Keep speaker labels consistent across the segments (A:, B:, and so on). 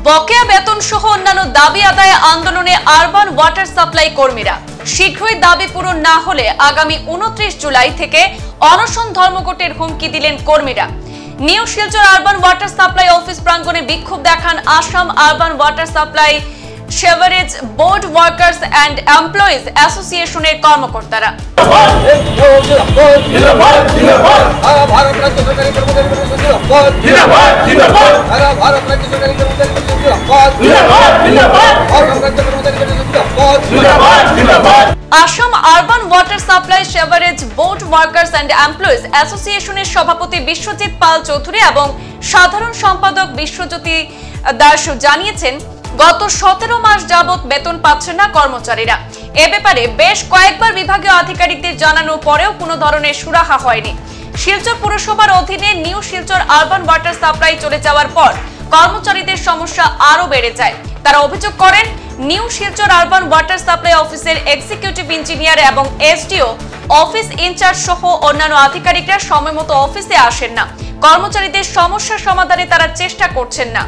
A: বকেয়া বেতন সহ অন্যান্য দাবি আদায়ে আন্দোলনে আরবান ওয়াটার সাপ্লাই কর্মীরা। শীঘ্রই দাবি পূরণ না হলে আগামী 29 জুলাই থেকে অনশন ধর্মঘটের হুমকি দিলেন কর্মীরা। New Silchar urban water supply office প্রাঙ্গণে বিক্ষোভ দেখান Assam urban water supply sewerage board workers and employees অ্যাসোসিয়েশনের কর্মকর্তারা। Assam urban water supply sewerage board workers and employees অ্যাসোসিয়েশনের সভাপতি বিশ্বজিৎ পাল চৌধুরী এবং সাধারণ সম্পাদক বিশ্বজ্যোতি দাস জানিয়েছেন, গত 17 মাস যাবত বেতন পাচ্ছে না কর্মচারীরা। এ ব্যাপারে বেশ কয়েকবার বিভাগীয় আধিকারিকদের জানানোর পরেও কোনো ধরনের সুরাহা হয়নি। শিলচর পুরসভার অধীনে new Silchar urban water supply চলে যাওয়ার পর কর্মচারীদের সমস্যা আরো বেড়ে যায়। তারা অভিযোগ করেন, new Silchar urban water supply অফিসের এক্সিকিউটিভ ইঞ্জিনিয়ার এবং এসডিও অফিস ইনচার্জ সহ অন্যান্য আধিকারিকরা সময়মতো অফিসে আসেন না। কর্মচারীদের সমস্যার সমাধানে তারা চেষ্টা করছেন না।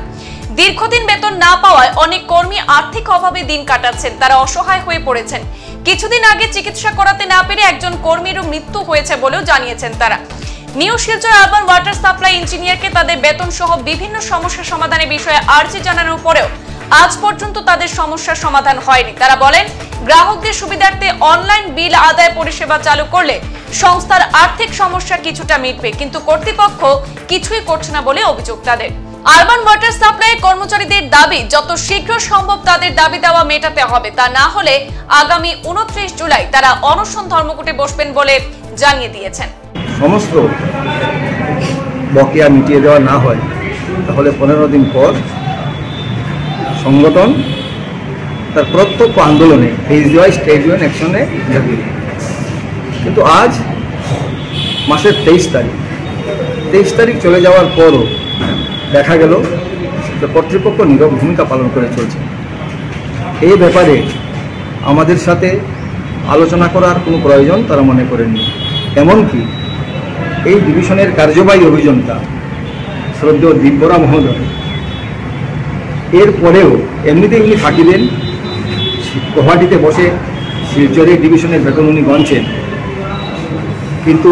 A: দীর্ঘদিন বেতন না পাওয়ায় অনেক কর্মী আর্থিক অভাবে দিন কাটাচ্ছেন। তারা অসহায় হয়ে পড়েছেন। কিছুদিন আগে চিকিৎসা করাতে না পেরে একজন কর্মীরও মৃত্যু হয়েছে বলেও জানিয়েছেন তারা। New Silchar urban water supply ইঞ্জিনিয়ারকে তাদের বেতন সহ বিভিন্ন সমস্যা সমাধানের বিষয়ে আর্জি জানানোর পরেও আজ পর্যন্ত তাদের সমস্যার সমাধান হয়নি। তারা বলেন, গ্রাহকদের সুবিধার্থে অনলাইন বিল আদায় পরিষেবা চালু করলে সংস্থার আর্থিক সমস্যা কিছুটা মিটবে, কিন্তু কর্তৃপক্ষ কিছুই করছে না বলে অভিযোগ তাদের। আরবান ওয়াটার সাপ্লাই কর্মচারীদের দাবি, যত শীঘ্র সম্ভব তাদের দাবি দেওয়া মেটাতে হবে। তা না হলে আগামী 29 জুলাই তারা অনশন ধর্মঘটে বসবেন বলে জানিয়ে দিয়েছেন।
B: সমস্ত বকেয়া মিটিয়ে দেওয়া না হয় তাহলে 15 দিন পর সংগঠন তার প্রত্যক্ষ আন্দোলনে ফেজ ওয়াইজ স্টেজ ওয়ান অ্যাকশনে যাবে। কিন্তু আজ মাসের 23 তারিখ চলে যাওয়ার পরও দেখা গেল যে কর্তৃপক্ষ নীরব ভূমিকা পালন করে চলছে। এই ব্যাপারে আমাদের সাথে আলোচনা করার কোনো প্রয়োজন তারা মনে করেননি। এমনকি এই ডিভিশনের কার্যবাহী অভিযন্তা শ্রদ্ধেয় দিব্যরা মহোদয় এরপরেও এমনিতেই উনি ফাঁকি দেন। গুয়াহাটিতে বসে শিলচরের ডিভিশনের বেতন উনি গণছেন, কিন্তু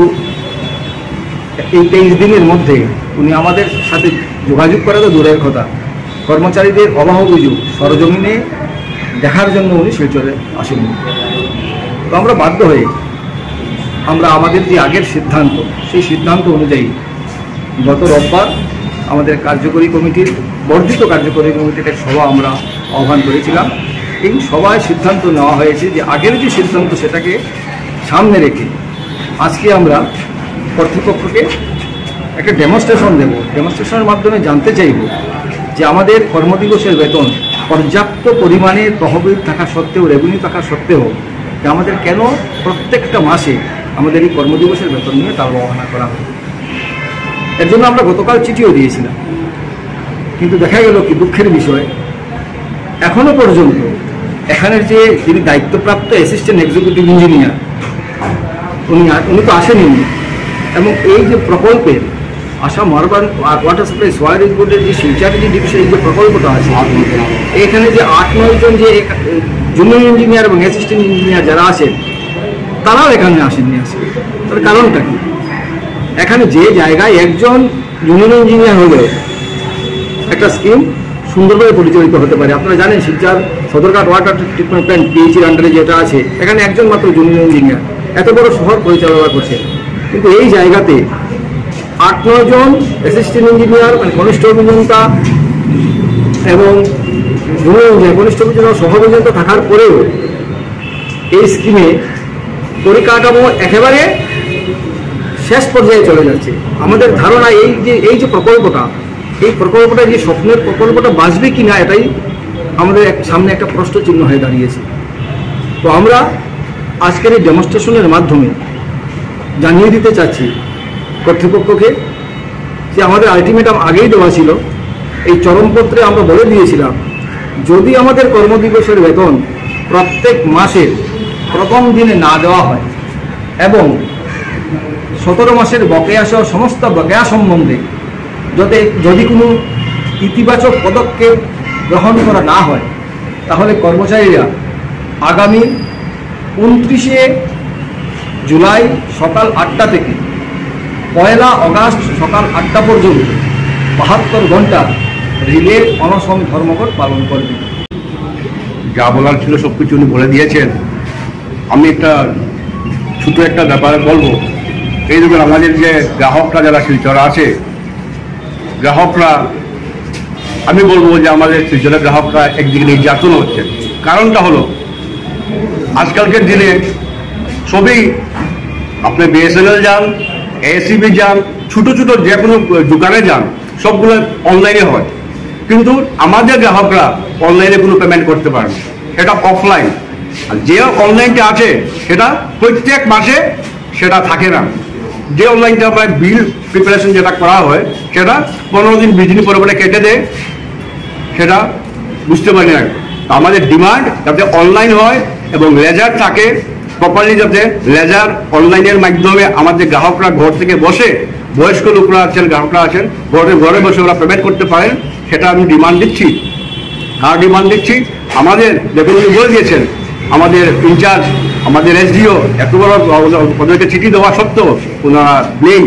B: এই 23 দিনের মধ্যে উনি আমাদের সাথে যোগাযোগ করা তো দূরের কথা, কর্মচারীদের অভাব অভিযোগ সরজমিনে দেখার জন্য উনি শিলচরে আসেননি। তো আমরা বাধ্য হয়ে আমরা আমাদের যে আগের সিদ্ধান্ত, সেই সিদ্ধান্ত অনুযায়ী গত রোববার আমাদের কার্যকরী কমিটির বর্ধিত কার্যকরী কমিটির সভা আমরা আহ্বান করেছিলাম। এই সভায় সিদ্ধান্ত নেওয়া হয়েছে যে আগের যে সিদ্ধান্ত সেটাকে সামনে রেখে আজকে আমরা কর্তৃপক্ষকে একটা ডেমনস্ট্রেশন দেব। ডেমনস্ট্রেশনের মাধ্যমে জানতে চাইব যে আমাদের কর্মদিবসের বেতন পর্যাপ্ত পরিমাণে তহবিল থাকা সত্ত্বেও, রেভিনিউ থাকা সত্ত্বেও আমাদের কেন প্রত্যেকটা মাসে আমাদের এই কর্মদিবসের বেতন নিয়ে তার অবহেলা করা হয়। এর জন্য আমরা গতকাল চিঠিও দিয়েছিলাম, কিন্তু দেখা গেল কি দুঃখের বিষয়, এখনো পর্যন্ত এখানের যে যিনি দায়িত্বপ্রাপ্ত অ্যাসিস্ট্যান্ট এক্সিকিউটিভ ইঞ্জিনিয়ার উনি তো আসেননি। এবং এই যে প্রকল্পের Assam urban water supply sewerage বোর্ডের যে শিলচর ডিভিশনের যে প্রকল্পটা আছে, এখানে যে 8-9 জন যে জুনিয়র ইঞ্জিনিয়ার এবং অ্যাসিস্ট্যান্ট ইঞ্জিনিয়ার যারা আছেন তারাও এখানে আসেননি। তার কারণটা কি? এখানে যে জায়গায় একজন জুনিয়র ইঞ্জিনিয়ার হলেও একটা স্কিম সুন্দরভাবে পরিচালিত হতে পারে। আপনারা জানেন Silchar Sadarghat water treatment plant পিএইচির আন্ডারে যেটা আছে, এখানে একজন মাত্র জুনিয়র ইঞ্জিনিয়ার এত বড় শহর পরিচালনা করছে। কিন্তু এই জায়গাতে 8-9 জন অ্যাসিস্ট্যান্ট ইঞ্জিনিয়ার, মানে কনিষ্ঠ অভিযন্তা এবং জুনিয়র ইঞ্জিনিয়ার, কনিষ্ঠ অভিযন্তা, সহ অভিযন্তা থাকার পরেও এই স্কিমে পরিকাঠামো একেবারে শেষ পর্যায়ে চলে যাচ্ছে। আমাদের ধারণা এই যে প্রকল্পটা, এই প্রকল্পটা যে স্বপ্নের প্রকল্পটা বাঁচবে কি না, এটাই আমাদের সামনে একটা প্রশ্ন চিহ্ন হয়ে দাঁড়িয়েছে। তো আমরা আজকের এই ডেমনস্ট্রেশনের মাধ্যমে জানিয়ে দিতে চাচ্ছি কর্তৃপক্ষকে যে আমাদের আলটিমেটাম আগেই দেওয়া ছিল। এই চরমপত্রে আমরা বলে দিয়েছিলাম, যদি আমাদের কর্মদিবসের বেতন প্রত্যেক মাসের প্রথম দিনে না দেওয়া হয় এবং 17 মাসের বকেয়া সহ সমস্ত বকেয়া সম্বন্ধে যদি কোনো ইতিবাচক পদক্ষেপ গ্রহণ করা না হয় তাহলে কর্মচারীরা আগামী 29শে জুলাই সকাল 8টা থেকে 1 আগস্ট সকাল 8টা পর্যন্ত 72 ঘন্টা রিলে অনশন ধর্মঘট পালন করবে।
C: যা বলার ছিল সব কিছু উনি বলে দিয়েছেন। আমি ছোট একটা ব্যাপারে বলবো। এই দেখুন, আমাদের যে গ্রাহকরা যারা শিলচরে আছে, গ্রাহকরা, আমি বলবো যে আমাদের শিলচরের গ্রাহকরা একদিকে নির্যাতন হচ্ছে। কারণটা হলো আজকালকের দিনে সবই, আপনি বিএসএনএল যান, এসিবি যান, ছোটো ছোটো যে কোনো দোকানে যান, সবগুলো অনলাইনে হয়। কিন্তু আমাদের গ্রাহকরা অনলাইনে কোনো পেমেন্ট করতে পারে না, সেটা অফলাইন। আর যে অনলাইনটা আছে সেটা প্রত্যেক মাসে সেটা থাকে না। যে অনলাইনটা আমরা বিল প্রিপারেশন যেটা করা হয় সেটা 15 দিন 20 দিন পরে কেটে দেয়, সেটা বুঝতে পারি না। আমাদের ডিমান্ড যাতে অনলাইন হয় এবং লেজার থাকে প্রপারলি, যাতে লেজার অনলাইনের মাধ্যমে আমাদের গ্রাহকরা ঘর থেকে বসে, বয়স্ক লোকরা আছেন, গ্রাহকরা আছেন, ঘরে বসে ওরা পেমেন্ট করতে পারেন, সেটা আমি ডিমান্ড দিচ্ছি। আর ডিমান্ড দিচ্ছি আমাদের, দেখুন উনি বলে দিয়েছেন, আমাদের ইনচার্জ, আমাদের এসডিও এত বড় ওদেরকে চিঠি দেওয়া সত্ত্বেও ওনারা নেই।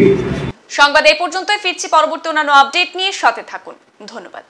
A: সংবাদ এই পর্যন্তই, ফিরছি পরবর্তী অন্যান্য আপডেট নিয়ে, সাথে থাকুন। ধন্যবাদ।